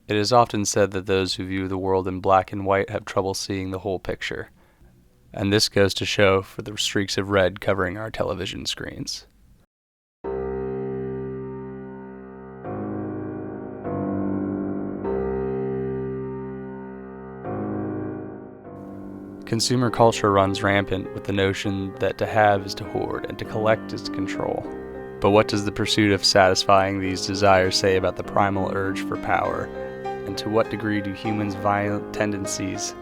It is often said that those who view the world in black and white have trouble seeing the whole picture, and this goes to show for the streaks of red covering our television screens. Consumer culture runs rampant with the notion that to have is to hoard and to collect is to control. But what does the pursuit of satisfying these desires say about the primal urge for power, and to what degree do humans' violent tendencies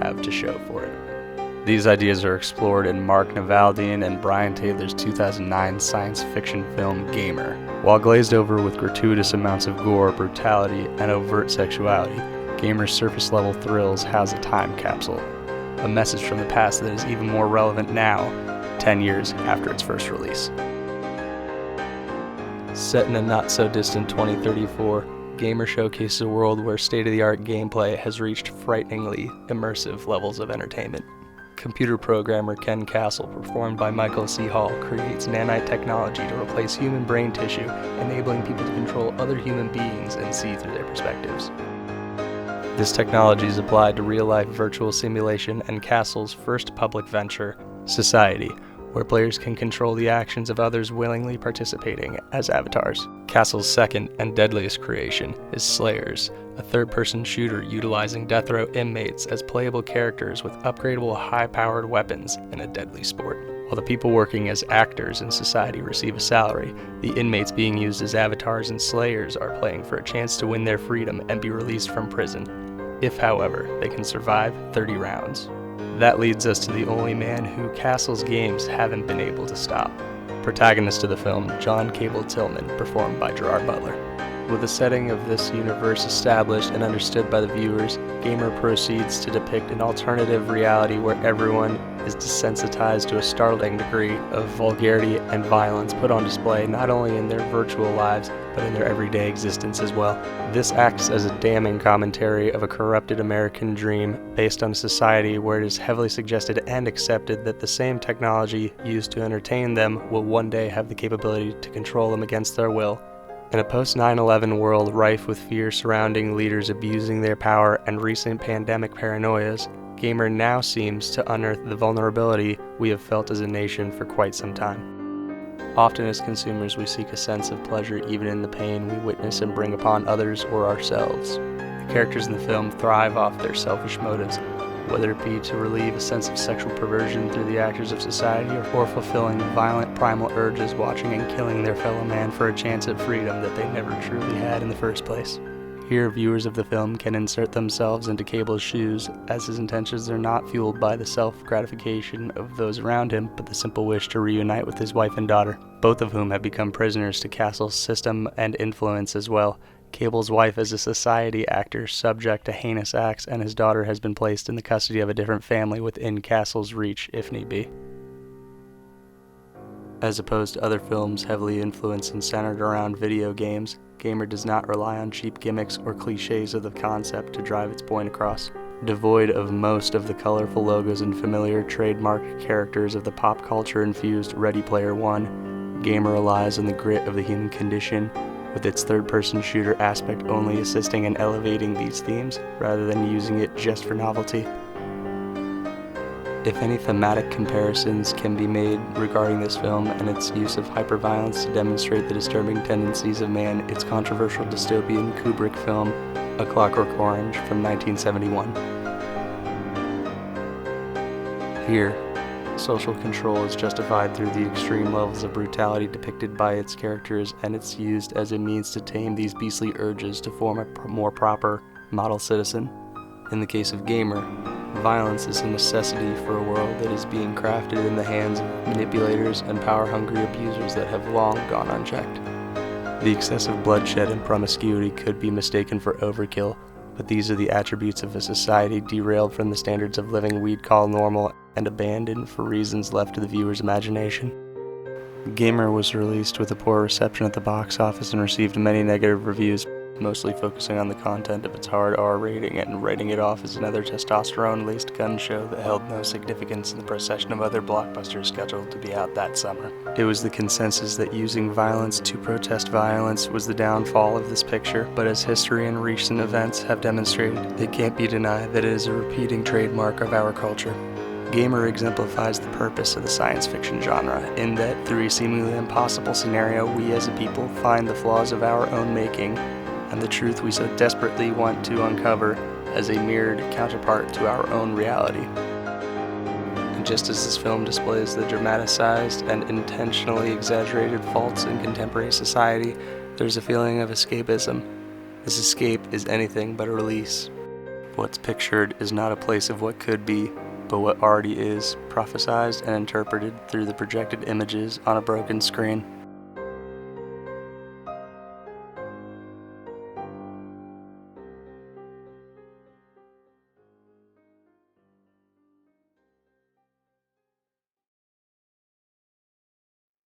have to show for it? These ideas are explored in Mark Navaldian and Brian Taylor's 2009 science fiction film Gamer. While glazed over with gratuitous amounts of gore, brutality, and overt sexuality, Gamer's surface-level thrills house a time capsule, a message from the past that is even more relevant now, 10 years after its first release. Set in a not-so-distant 2034, Gamer showcases a world where state-of-the-art gameplay has reached frighteningly immersive levels of entertainment. Computer programmer Ken Castle, performed by Michael C. Hall, creates nanite technology to replace human brain tissue, enabling people to control other human beings and see through their perspectives. This technology is applied to real-life virtual simulation and Castle's first public venture, Society, where players can control the actions of others willingly participating as avatars. Castle's second and deadliest creation is Slayers, a third-person shooter utilizing death row inmates as playable characters with upgradable high-powered weapons in a deadly sport. While the people working as actors in Society receive a salary, the inmates being used as avatars and Slayers are playing for a chance to win their freedom and be released from prison, if, however, they can survive 30 rounds. That leads us to the only man who Castle's games haven't been able to stop. Protagonist of the film, John Cable Tillman, performed by Gerard Butler. With the setting of this universe established and understood by the viewers, Gamer proceeds to depict an alternative reality where everyone is desensitized to a startling degree of vulgarity and violence put on display not only in their virtual lives, but in their everyday existence as well. This acts as a damning commentary of a corrupted American dream based on a society where it is heavily suggested and accepted that the same technology used to entertain them will one day have the capability to control them against their will. In a post-9/11 world rife with fear surrounding leaders abusing their power and recent pandemic paranoias, Gamer now seems to unearth the vulnerability we have felt as a nation for quite some time. Often as consumers, we seek a sense of pleasure even in the pain we witness and bring upon others or ourselves. The characters in the film thrive off their selfish motives, whether it be to relieve a sense of sexual perversion through the actors of society or fulfilling violent primal urges watching and killing their fellow man for a chance at freedom that they never truly had in the first place. Here, viewers of the film can insert themselves into Cable's shoes, as his intentions are not fueled by the self-gratification of those around him, but the simple wish to reunite with his wife and daughter, both of whom have become prisoners to Castle's system and influence as well. Cable's wife is a society actor subject to heinous acts, and his daughter has been placed in the custody of a different family within Castle's reach, if need be. As opposed to other films heavily influenced and centered around video games, Gamer does not rely on cheap gimmicks or cliches of the concept to drive its point across. Devoid of most of the colorful logos and familiar trademark characters of the pop culture-infused Ready Player One, Gamer relies on the grit of the human condition, with its third-person shooter aspect only assisting in elevating these themes, rather than using it just for novelty. If any thematic comparisons can be made regarding this film and its use of hyperviolence to demonstrate the disturbing tendencies of man, its controversial dystopian Kubrick film, A Clockwork Orange from 1971. Here, social control is justified through the extreme levels of brutality depicted by its characters, and it's used as a means to tame these beastly urges to form a more proper model citizen. In the case of Gamer, violence is a necessity for a world that is being crafted in the hands of manipulators and power-hungry abusers that have long gone unchecked. The excessive bloodshed and promiscuity could be mistaken for overkill, but these are the attributes of a society derailed from the standards of living we'd call normal and abandoned for reasons left to the viewer's imagination. Gamer was released with a poor reception at the box office and received many negative reviews, mostly focusing on the content of its hard R rating and writing it off as another testosterone-laced gun show that held no significance in the procession of other blockbusters scheduled to be out that summer. It was the consensus that using violence to protest violence was the downfall of this picture, but as history and recent events have demonstrated, it can't be denied that it is a repeating trademark of our culture. Gamer exemplifies the purpose of the science fiction genre, in that through a seemingly impossible scenario, we as a people find the flaws of our own making and the truth we so desperately want to uncover as a mirrored counterpart to our own reality. And just as this film displays the dramatized and intentionally exaggerated faults in contemporary society, there's a feeling of escapism. This escape is anything but a release. What's pictured is not a place of what could be, but what already is, prophesized and interpreted through the projected images on a broken screen.